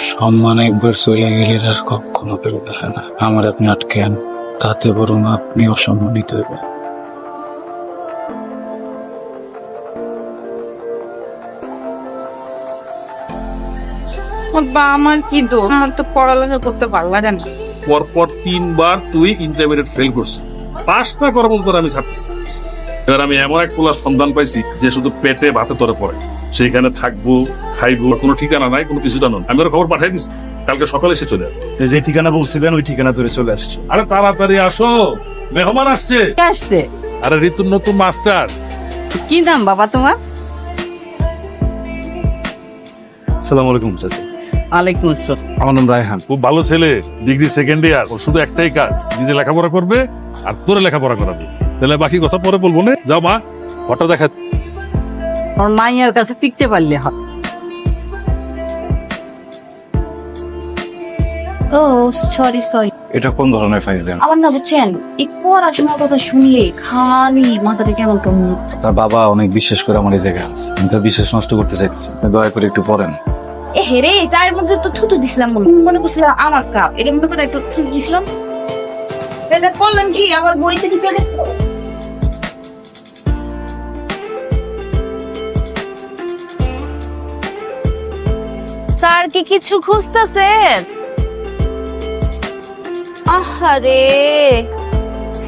সম্মান একবার চলে গেলে আর কখনো ফেরত আসে না। আমার আপনি আটকেন, তাতে বরং আপনি অসম্মানিত হইবেন। বা আমার কি দোষ? আমার তো পড়ালেখা করতে ভালো লাগে না। পরপর 3 বার তুই ইন্টারমিডিয়েট ফেল করছিস, পাসটা করার মতো আমি ছাড়তেছি। এবার আমি এমন এক পোলার সন্ধান পাইছি যে শুধু পেটে ভাতে তরে পড়ে, সেইখানে থাকবো খাইবো, কোনো ঠিকানা নাই, কোনো কিছু জানো। আমি ওর খবর পাঠাই দিচ্ছি, কালকে সকালে এসে চলে যাবে। যে ঠিকানা বলছিলেন ওই ঠিকানা ধরে চলে আসছে। আরে তাড়াতাড়ি আসো, মেহমান আসছে। কে আসছে? আরে ঋতুর নতুন মাস্টার। কি নাম বাবা তোমার? আসসালামু আলাইকুম চাচা। ওয়ালাইকুম আসসালাম। আমার নাম রায়হান। খুব ভালো ছেলে, ডিগ্রি 2nd ইয়ার। ওর শুধু একটাই কাজ, নিজে লেখাপড়া করবে আর তোরে লেখাপড়া করাবে। তাহলে বাকি কথা পরে বলবো না। যাও মা, ফটো দেখা। আমার মাইয়ার কাছে টিকতে পারলে হয়। ও সরি সরি, এটা কোন ধরনের ফাইল দেন? আমার না বুঝছেন এই পড়াশোনার কথা শুনলে খালি মাথাটা কেমন কেমন। তার বাবা অনেক বিশ্বাস করে আমার এই জায়গায় আছে, আমি তার বিশ্বাস নষ্ট করতে চাইতেছি। আপনি দয়া করে একটু পড়েন। এ হেরে চায়ের মধ্যে তো থুতু দিছিলাম, মনে করছিলাম আমার কাপ, এটা মনে করে একটু থুতু দিছিলাম। এটা করলেন কি আমার বই থেকে ফেলে? স্যার কি কিছু খুঁজতেছেন? আহারে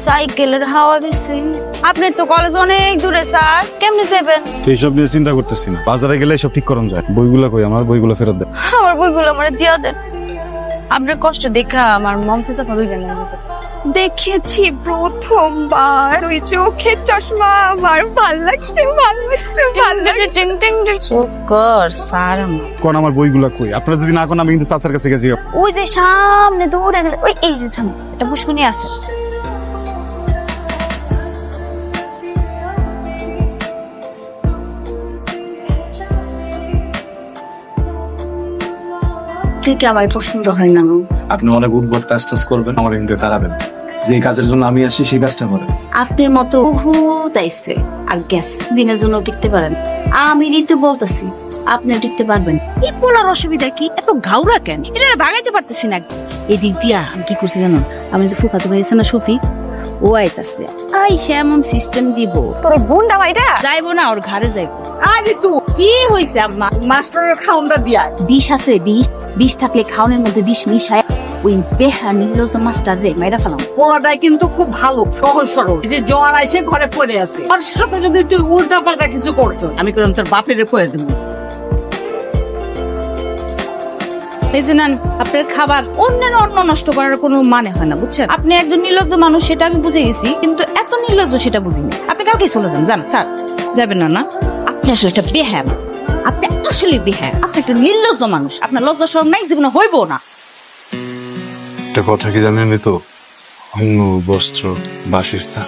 সাইকেলের হাওয়া গেছে। আপনার তো কলেজ অনেক দূরে স্যার, কেমনে যাবেন? এইসব নিয়ে চিন্তা করতেছি না, বাজারে গেলে সব ঠিক করানো যায়। বইগুলা কই? আমার বইগুলো ফেরত দেন। আমার বইগুলো আমার দিয়া দেন। আপনার কষ্ট দেখা আমার মন ফেসা ভাবে গেল। দেখেছি প্রথমবার তুই চোখের চশমা, আমার ভাল লাগছে ভাল লাগছে ভাল লাগছে। টিং টিং টিং চুপ কর স্যার। কোন আমার বইগুলা কই? আপনারা যদি না কোন আমি কিন্তু চাচার কাছে গেছি। ওই যে সামনে দৌড়ে ওই এই যে থাম, এটা পুষ্কুনি আছে। তুই কি আমার পছন্দ হয় না? আপনি অনেক উদ্ভট কাজ টাজ করবেন, আমার কিন্তু দাঁড়াবেন। যে কাজের জন্য আমি আসছি সেই কাজটা করেন। আপনার মতো বহুত আইছে আর গেছে, দিনের জন্য টিকতে পারেন। আমি ঋতু বলতেছি আপনি টিকতে পারবেন। এই পোলার অসুবিধা কি? এত ঘাউরা কেন? এটা ভাগাইতে পারতেছি না। এদিক দিয়া আমি কি করছি জানো? আমি যে ফুফাতো ভাই আছে না শফিক, ও আইতাছে, আইসা এমন সিস্টেম দিব তোর বোনটা ভাইটা যাইবো না, ওর ঘরে যাইবো। আরে তুই কি হয়েছে আম্মা? মাস্টারের খাউনটা দিয়া বিষ আছে, বিষ বিষ থাকলে খাওয়ানোর মধ্যে বিষ মিশায় ওই বেহা নির্লজ্জ মাস্টার রে মাইরা ফেলাম। পড়াটাই কিন্তু খুব ভালো, সহজ সরল। এই যে জ্বর আইসে ঘরে পড়ে আছে, আর সাথে যদি তুই উল্টা পাল্টা কিছু করছো, আমি করলাম তোর বাপের কয়ে দেবো। এই যে নেন আপনার খাবার। অন্যের অন্ন নষ্ট করার কোনো মানে হয় না, বুঝছেন? আপনি একজন নির্লজ্জ মানুষ সেটা আমি বুঝে গেছি, কিন্তু এত নির্লজ্জ সেটা বুঝিনি। আপনি কালকে চলে যান। যান স্যার, যাবেন না? না, আপনি আসলে একটা বেহায়া, আপনি আসলে বেহায়া, আপনি একটা নির্লজ্জ মানুষ। আপনার লজ্জা শরম নাই, জীবনে হইব না। একটা কথা কি জানেন তো, অন্ন, বস্ত্র, বাসস্থান,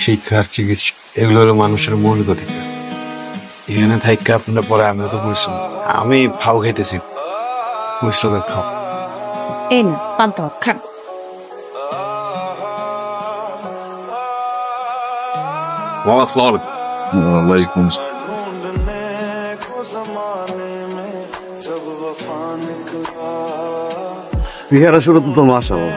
শিক্ষা আর চিকিৎসা এগুলো হলো মানুষের মৌলিক অধিকার। এখানে থাইকা আপনারা পরে আমিও তো পরিশ্রম, আমি ফাও খাইতেছি, পরিশ্রমের খাও। এই না পান্তা ভাত খান। ওয়ালাইকুম। বিহারা শুরু তো মাশাআল্লাহ।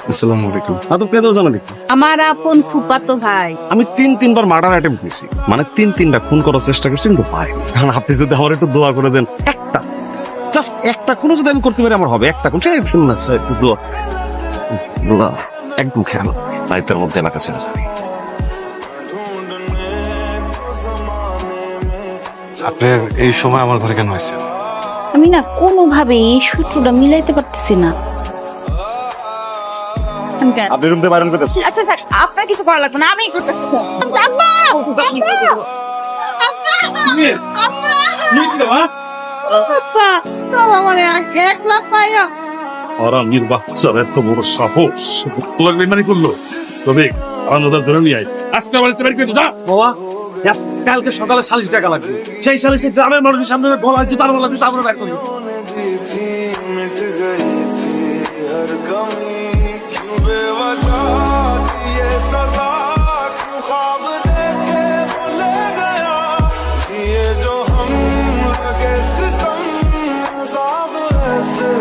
আসসালামু আলাইকুম। আদব কেদাও জানা দেখি। আমার আপন ফুফাতো ভাই। আমি 3-3বার মার্ডার অ্যাটেম্প করেছি, মানে 3-3টা খুন করার চেষ্টা করছি, কিন্তু পাই। কারণ আপনি যদি আমার একটু দোয়া করে দেন, একটা জাস্ট একটা খুনও যদি আমি করতে পারি আমার হবে। একটা খুন, সেই শুনুন না স্যার, একটু দোয়া। দোয়া একদম খেয়াল লাইফের মধ্যে এলাকা ছেড়ে যাবে। আপনার এই সময় আমার ঘরে কেন হয়েছে? আমি না কোনোভাবে এই সূত্রটা মিলাইতে পারতেছি না। আপনি রুমতে বাইরন করতেছি। আচ্ছা থাক, আপনার কিছু করা লাগবে না, আমি করতেছি। আরামের বাচ্চার এত বড় সাহস, লাগবে মানে করলো। তবে আনন্দ ধরে নিয়ে আয়, আজকে আমার বের করে যা। বাবা কালকে সকালে 40 টাকা লাগবে, সেই 40 গ্রামের মানুষের সামনে গলা জুতার মালা জুতা আমরা ব্যাক করি। ये जो हम लगे सितम साब ऐसे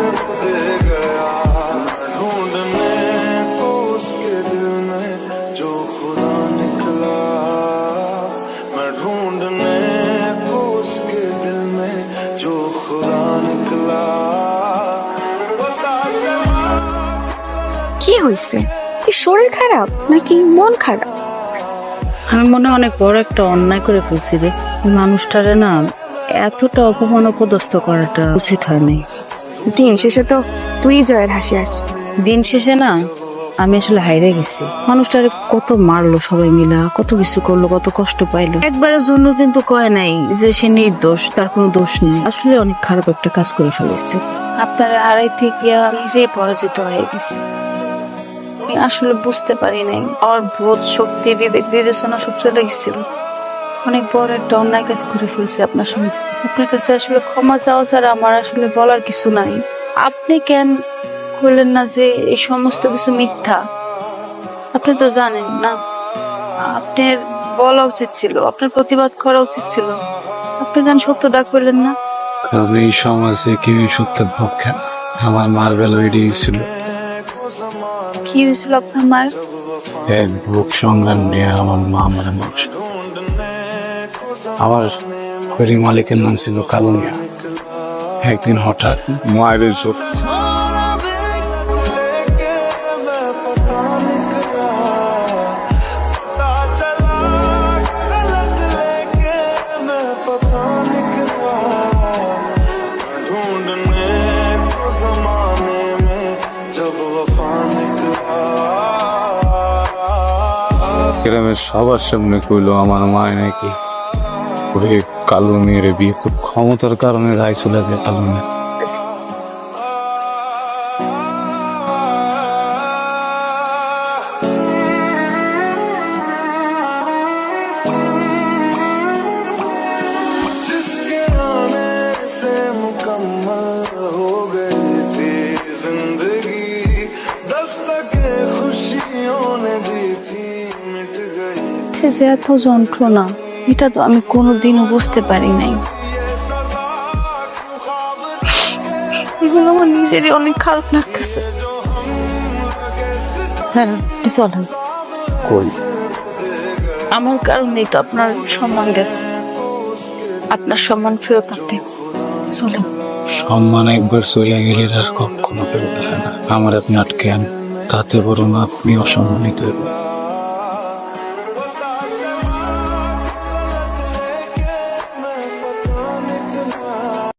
কি হয়েছে? কি শরীর খারাপ নাকি মন খারাপ? আমি মনে হয় অনেক বড় একটা অন্যায় করে ফেলছি রে। এই মানুষটারে না এতটা অপমান অপদস্থ করাটা উচিত হয়নি। দিন শেষে তো তুই জয়ের হাসি আসছিস। দিন শেষে না আমি আসলে হাইরে গেছি। মানুষটারে কত মারলো সবাই মিলা, কত কিছু করলো, কত কষ্ট পাইলো। একবারের জন্য কিন্তু কয় নাই যে সে নির্দোষ, তার কোনো দোষ নেই। আসলে অনেক খারাপ একটা কাজ করে ফেলেছে। আপনারা হারাইতে গিয়া নিজে পরাজিত হয়ে গেছে। আমি আসলে বুঝতে পারি নাই, আমার বোধ শক্তি, বিবেক বিবেচনা সব চলে গেছিল। অনেক বড় একটা অন্যায় কাজ করে ফেলছি আপনার সঙ্গে। আপনার কাছে আসলে ক্ষমা চাওয়া ছাড়া আমার আসলে বলার কিছু নাই। আপনি কেন বললেন না যে এই সমস্ত কিছু মিথ্যা? আপনি তো জানেন না। আপনার বলা উচিত ছিল, আপনার প্রতিবাদ করা উচিত ছিল। আপনি কেন সত্য ডাক করলেন না? কারণ এই সমাজে কেউ সত্যের পক্ষে না। আমার মার বেলা এড়িয়ে ছিল কি হয়েছিল আপনার মায়ের? এক বুক সংগ্রাম নিয়ে আমার মা আমার মানুষ। আমার ফেরি মালিকের নাম ছিল কালু মিয়া। একদিন হঠাৎ মায়ের চোখ গ্রামের সবার সামনে কইলো আমার মায় নাকি ওরে কালো মেয়ের বিয়ে খুব ক্ষমতার কারণে রায় চলে যায় কালো মেয়ে। जिसके आने से मुकम्मल हो गई थी जिंदगी, दस्तक खुशियों ने दी थी मिट गई। যে এত যন্ত্রণা, এটা তো আমি কোনোদিনও বুঝতে পারি নাই। এগুলো আমার নিজেরই অনেক খারাপ লাগতেছে। হ্যাঁ, চলেন। কই আমার কারণেই তো আপনার সম্মান গেছে। আপনার সম্মান ফেরত আনতে চলেন। সম্মান একবার চলে গেলে আর কখনো ফেরত আসে না। আমার আপনি আটকে আন, তাতে বরং আপনি অসম্মানিত হবেন।